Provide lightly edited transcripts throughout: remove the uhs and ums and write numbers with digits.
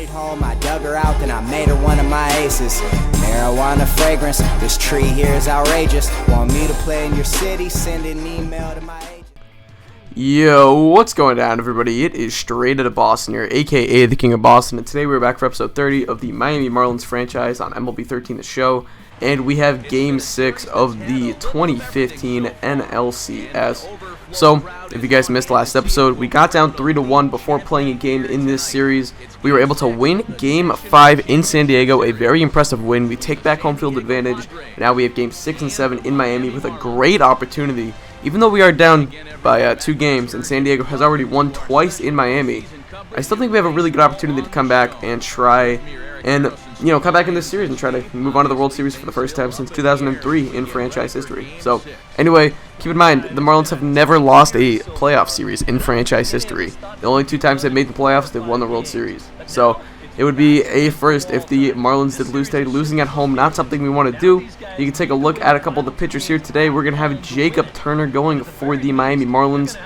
it home, I dug her out, then I made her one of my aces. Marijuana fragrance, this tree here is outrageous. Want me to play in your city? Send an email to my agent. Yo, what's going on, everybody? It is Straight Outta Boston here, aka the King of Boston, and today we're back for episode 30 of the Miami Marlins franchise on MLB 13 The Show, and we have Game 6 of the 2015 NLCS. So, if you guys missed last episode, we got down 3-1 before playing a game in this series. We were able to win Game 5 in San Diego, a very impressive win. We take back home field advantage. Now we have Game 6 and 7 in Miami with a great opportunity. Even though we are down by 2 games and San Diego has already won twice in Miami, I still think we have a really good opportunity to come back and try and, come back in this series and try to move on to the World Series for the first time since 2003 in franchise history. So, anyway, keep in mind, the Marlins have never lost a playoff series in franchise history. The only 2 times they've made the playoffs, they've won the World Series. So, it would be a first if the Marlins did lose today. Losing at home, not something we want to do. You can take a look at a couple of the pitchers here today. We're going to have Jacob Turner going for the Miami Marlins,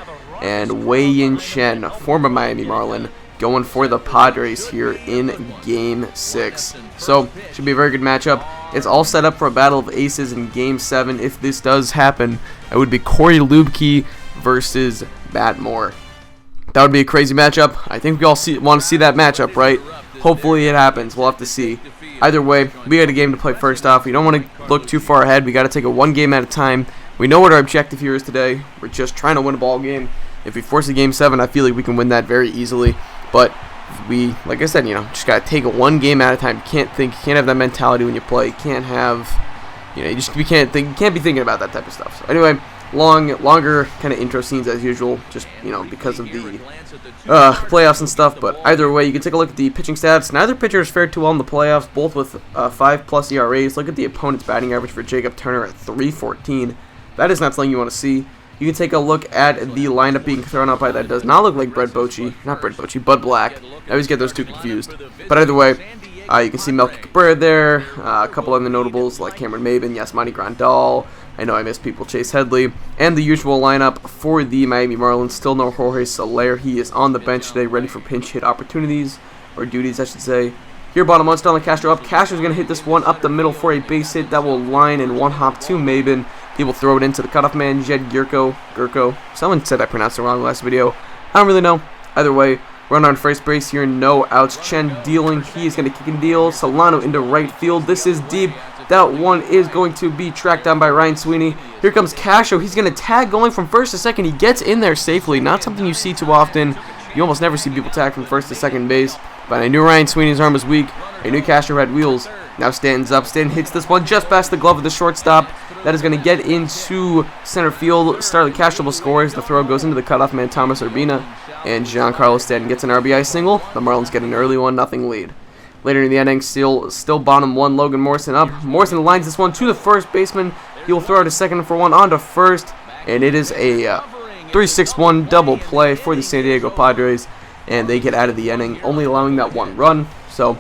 and Y3NLCSG6, former Miami Marlin, going for the Padres here in Game 6. So, should be a very good matchup. It's all set up for a battle of aces in Game 7. If this does happen, it would be Corey Lubke versus Matt Moore. That would be a crazy matchup. I think we all want to see that matchup, right? Hopefully it happens. We'll have to see. Either way, we got a game to play first off. We don't want to look too far ahead. We got to take it one game at a time. We know what our objective here is today. We're just trying to win a ball game. If we force a Game 7, I feel like we can win that very easily. But we, like I said, just got to take it one game at a time. You can't have that mentality when you play. You can't have, you can't be thinking about that type of stuff. So anyway, longer kind of intro scenes as usual, just, because of the playoffs and stuff. But either way, you can take a look at the pitching stats. Neither pitcher has fared too well in the playoffs, both with 5+ ERAs. Look at the opponent's batting average for Jacob Turner at .314. That is not something you want to see. You can take a look at the lineup being thrown out by that does not look like Bud Black. I always get those two confused. But either way, you can see Melky Cabrera there, a couple other notables like Cameron Maybin, Yasmani Grandal. I know I missed people, Chase Headley, and the usual lineup for the Miami Marlins. Still no Jorge Soler. He is on the bench today, ready for pinch hit opportunities, or duties, I should say. Here, bottom one, Stanley Castro up. Castro's going to hit this one up the middle for a base hit that will line in one hop to Maybin. He will throw it into the cutoff man, Jed Gurko. Someone said I pronounced it wrong last video. I don't really know. Either way, run on first base here, no outs. Chen dealing. He is going to kick and deal. Solano into right field. This is deep. That one is going to be tracked down by Ryan Sweeney. Here comes Castro. He's going to tag going from first to second. He gets in there safely. Not something you see too often. You almost never see people tag from first to second base. But I knew Ryan Sweeney's arm was weak. I knew Castro had wheels. Now Stanton's up. Stanton hits this one just past the glove of the shortstop. That is going to get into center field. Starley Castro will score as the throw goes into the cutoff man, Thomas Urbina. And Giancarlo Stanton gets an RBI single. The Marlins get an early 1-0 lead. Later in the inning, still bottom one, Logan Morrison up. Morrison lines this one to the first baseman. He will throw it to second for one onto first. And it is a 3-6-1 double play for the San Diego Padres. And they get out of the inning, only allowing that one run. So,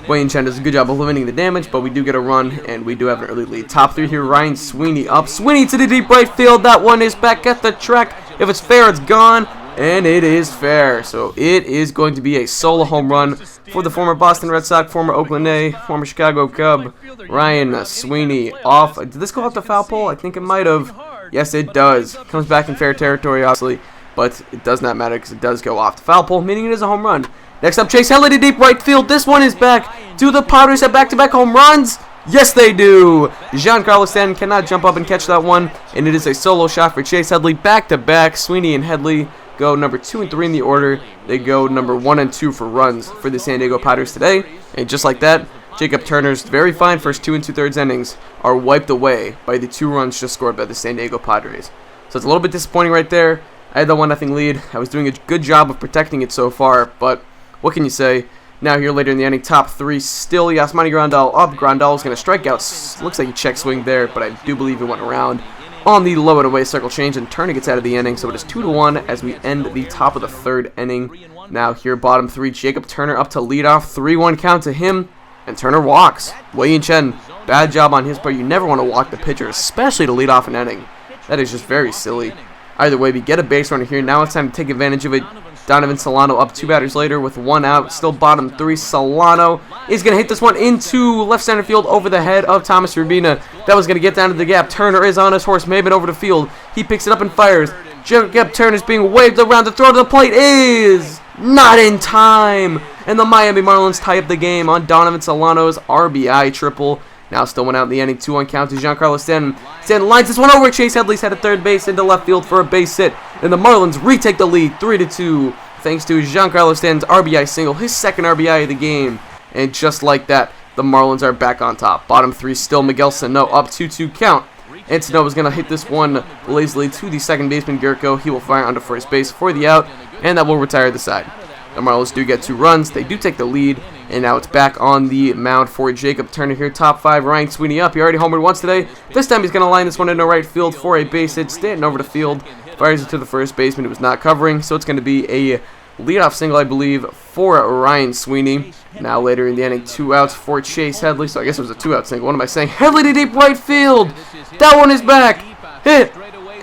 Y3NLCSG6 does a good job of limiting the damage, but we do get a run, and we do have an early lead. Top 3 here, Ryan Sweeney up. Sweeney to the deep right field. That one is back at the track. If it's fair, it's gone. And it is fair. So it is going to be a solo home run for the former Boston Red Sox, former Oakland A, former Chicago Cub, Ryan Sweeney off. Did this go off the foul pole? I think it might have. Yes, it does. Comes back in fair territory, obviously, but it does not matter because it does go off the foul pole, meaning it is a home run. Next up, Chase Headley to deep right field. This one is back. Do the Padres have back-to-back home runs? Yes, they do. Giancarlo Stanton cannot jump up and catch that one, and it is a solo shot for Chase Headley. Back-to-back, Sweeney and Headley go number 2 and 3 in the order. They go number 1 and 2 for runs for the San Diego Padres today. And just like that, Jacob Turner's very fine first 2 2/3 innings are wiped away by the 2 runs just scored by the San Diego Padres. So it's a little bit disappointing right there. I had the 1-0 lead. I was doing a good job of protecting it so far, but what can you say? Now here later in the inning, top 3 still Yasmani Grandal up. Grandal is going to strike out. Looks like he check swing there, but I do believe it went around on the low and away circle change, and Turner gets out of the inning. So it is 2-1 as we end the top of the 3rd inning. Now here bottom 3, Jacob Turner up to lead off. 3-1 count to him, and Turner walks. Y3NLCSG6, bad job on his part. You never want to walk the pitcher, especially to lead off an inning. That is just very silly. Either way, we get a base runner here. Now it's time to take advantage of it. Donovan Solano up 2 batters later with 1 out. Still bottom 3. Solano is going to hit this one into left center field over the head of Thomas Urbina. That was going to get down to the gap. Turner is on his horse. Maben over the field. He picks it up and fires. Jacob Turner is being waved around. The throw to the plate is not in time. And the Miami Marlins tie up the game on Donovan Solano's RBI triple. Now still 1 out in the inning, 2-1 count to Giancarlo Stanton. Stanton lines this one over. Chase Headley's head at third base into left field for a base hit. And the Marlins retake the lead 3-2 thanks to Giancarlo Stanton's RBI single, his second RBI of the game. And just like that, the Marlins are back on top. Bottom 3 still Miguel Sano up 2-2 count. And Sano is going to hit this one lazily to the second baseman, Gurko. He will fire onto first base for the out, and that will retire the side. The Marlins do get 2 runs. They do take the lead, and now it's back on the mound for Jacob Turner here. Top 5, Ryan Sweeney up. He already homered once today. This time he's going to line this one into right field for a base hit. Stanton over the field, fires it to the first baseman who was not covering, so it's going to be a leadoff single, I believe, for Ryan Sweeney. Now later in the inning, 2 outs for Chase Headley, so I guess it was a 2-out single. What am I saying? Headley to deep right field. That one is back. Hit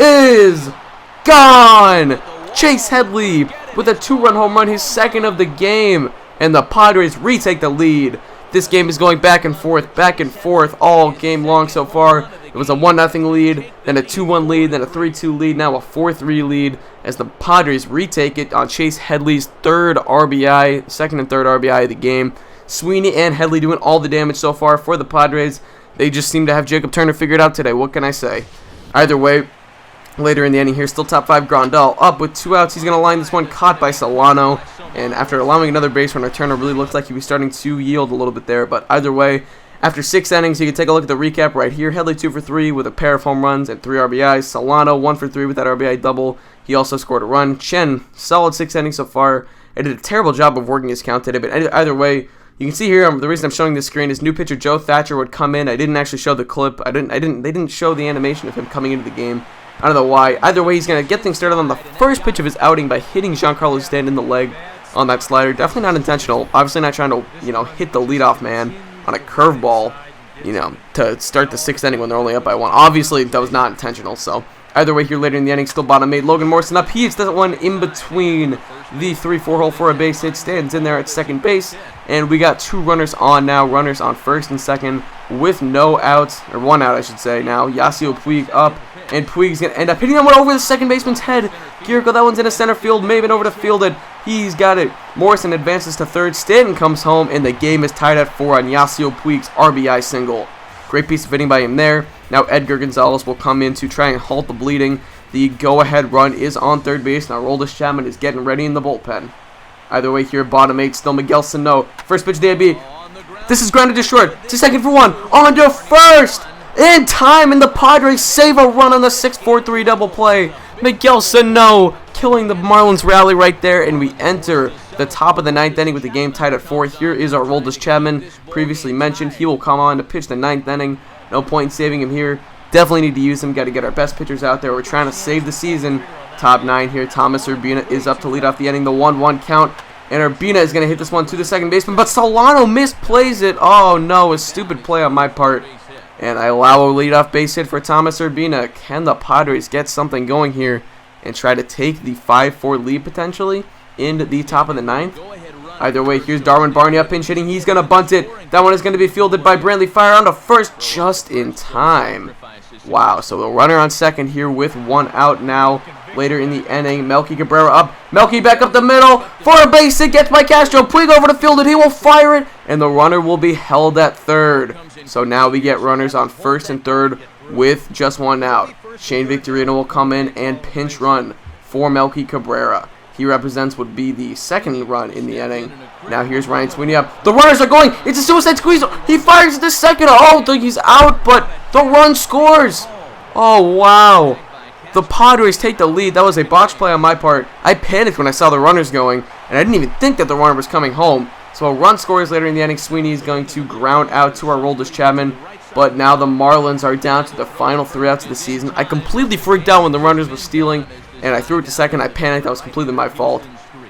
is gone. Chase Headley with a 2-run home run, his second of the game, and the Padres retake the lead. This game is going back and forth all game long so far. It was a 1-0 lead, then a 2-1 lead, then a 3-2 lead, now a 4-3 lead as the Padres retake it on Chase Headley's second and third RBI of the game. Sweeney and Headley doing all the damage so far for the Padres. They just seem to have Jacob Turner figured out today. What can I say? Either way, later in the inning here, still top 5, Grandal up with 2 outs. He's going to line this one, caught by Solano. And after allowing another base runner, Turner really looked like he was starting to yield a little bit there. But either way, after 6 innings, you can take a look at the recap right here. Headley 2 for 3 with a pair of home runs and 3 RBIs. Solano 1 for 3 with that RBI double. He also scored a run. Chen, solid 6 innings so far. I did a terrible job of working his count today. But either way, you can see here, the reason I'm showing this screen is new pitcher Joe Thatcher would come in. I didn't actually show the clip. They didn't show the animation of him coming into the game. I don't know why. Either way, he's going to get things started on the first pitch of his outing by hitting Giancarlo Stanton in the leg on that slider. Definitely not intentional. Obviously not trying to, hit the leadoff man on a curveball, to start the 6th inning when they're only up by 1. Obviously, that was not intentional. So either way, here later in the inning, still bottom 8. Logan Morrison up. He hits that one in between the 3-4 hole for a base hit. Stanton's in there at second base. And we got 2 runners on now. Runners on first and second with no outs, or 1 out, I should say. Now, Yasiel Puig up. And Puig's going to end up hitting that one over the second baseman's head. Gurko, that one's in a center field. Maben over to field it. He's got it. Morrison advances to third. Stanton comes home, and the game is tied at 4 on Yasiel Puig's RBI single. Great piece of hitting by him there. Now Edgar Gonzalez will come in to try and halt the bleeding. The go-ahead run is on third base. Now Aroldis Chapman is getting ready in the bullpen. Either way here, bottom 8, still Miguel Sano. First pitch to AB. This is grounded to short. To second for 1. On to first. In time, and the Padres save a run on the 6-4-3 double play. Miguel Sano killing the Marlins rally right there, and we enter the top of the 9th inning with the game tied at 4. Here is our Aroldis Chapman, previously mentioned. He will come on to pitch the 9th inning. No point in saving him here. Definitely need to use him. Got to get our best pitchers out there. We're trying to save the season. Top 9 here. Thomas Urbina is up to lead off the inning. The 1-1 count. And Urbina is going to hit this one to the second baseman, but Solano misplays it. Oh no, a stupid play on my part. And I allow a leadoff base hit for Thomas Urbina. Can the Padres get something going here and try to take the 5-4 lead potentially into the top of the 9th? Either way, here's Darwin Barney up pinch hitting. He's going to bunt it. That one is going to be fielded by Brantley. Fire on to first just in time. Wow, so the runner on second here with 1 out now. Later in the inning, Melky Cabrera up. Melky back up the middle for a base hit. Gets by Castro. Puig over the field and he will fire it. And the runner will be held at third. So now we get runners on first and third with just 1 out. Shane Victorino will come in and pinch run for Melky Cabrera. He represents would be the second run in the inning. Now here's Ryan Sweeney up. The runners are going. It's a suicide squeeze. He fires the second. Oh, he's out, but the run scores. Oh, wow. The Padres take the lead. That was a botch play on my part. I panicked when I saw the runners going, and I didn't even think that the runner was coming home. So a run scores later in the inning. Sweeney is going to ground out to our Aroldis Chapman. But now the Marlins are down to the final 3 outs of the season. I completely freaked out when the runners were stealing, and I threw it to second. I panicked. That was completely my fault.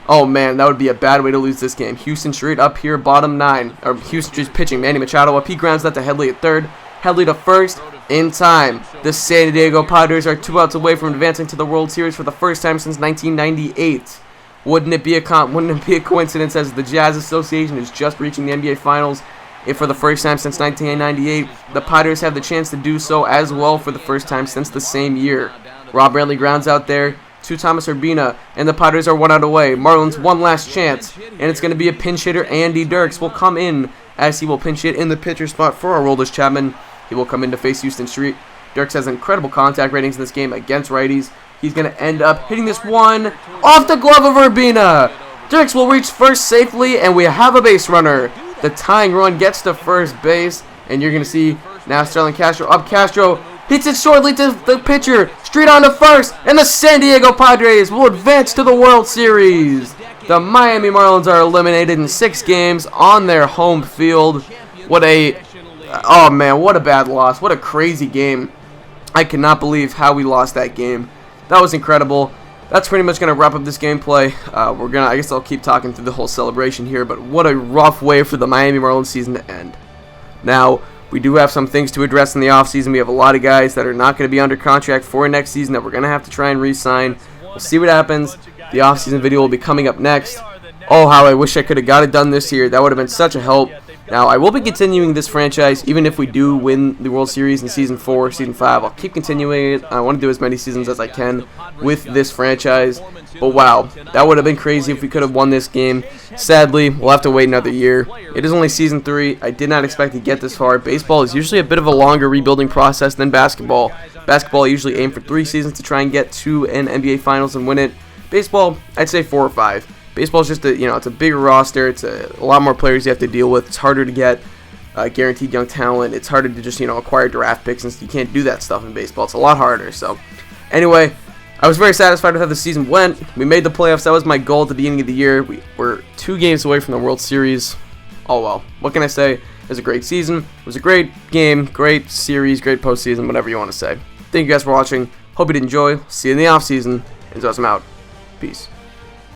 Oh, man, that would be a bad way to lose this game. Houston Street up here, bottom 9. Or Houston Street's pitching. Manny Machado up. He grounds that to Headley at third. Headley to first. In time, the San Diego Padres are 2 outs away from advancing to the World Series for the first time since 1998. Wouldn't it be a coincidence as the Jazz Association is just reaching the NBA Finals? If for the first time since 1998, the Padres have the chance to do so as well for the first time since the same year. Rob Bradley grounds out there to Thomas Urbina, and the Padres are 1 out away. Marlins one last chance, and it's going to be a pinch hitter. Andy Dirks will come in as he will pinch hit in the pitcher spot for Aroldis Chapman. He will come in to face Houston Street. Dirks has incredible contact ratings in this game against righties. He's going to end up hitting this one off the glove of Urbina. Dirks will reach first safely, and we have a base runner. The tying run gets to first base, and you're going to see now Sterling Castro up. Castro hits it shortly to the pitcher, straight on to first, and the San Diego Padres will advance to the World Series. The Miami Marlins are eliminated in 6 games on their home field. Oh man, what a bad loss. What a crazy game. I cannot believe how we lost that game. That was incredible. That's pretty much going to wrap up this gameplay. I guess I'll keep talking through the whole celebration here, but what a rough way for the Miami Marlins season to end. Now, we do have some things to address in the offseason. We have a lot of guys that are not going to be under contract for next season that we're going to have to try and re-sign. We'll see what happens. The offseason video will be coming up next. Oh, how I wish I could have got it done this year. That would have been such a help. Now, I will be continuing this franchise, even if we do win the World Series in Season 4, Season 5. I'll keep continuing it. I want to do as many seasons as I can with this franchise. But wow, that would have been crazy if we could have won this game. Sadly, we'll have to wait another year. It is only Season 3. I did not expect to get this far. Baseball is usually a bit of a longer rebuilding process than basketball. Basketball, I usually aim for 3 seasons to try and get to an NBA Finals and win it. Baseball, I'd say 4 or 5. Baseball is just it's a bigger roster. It's a lot more players you have to deal with. It's harder to get guaranteed young talent. It's harder to just acquire draft picks, and you can't do that stuff in baseball. It's a lot harder. So, anyway, I was very satisfied with how the season went. We made the playoffs. That was my goal at the beginning of the year. We were 2 games away from the World Series. Oh well, what can I say? It was a great season. It was a great game, great series, great postseason, whatever you want to say. Thank you guys for watching. Hope you did enjoy. See you in the offseason. And so I'm out. Peace.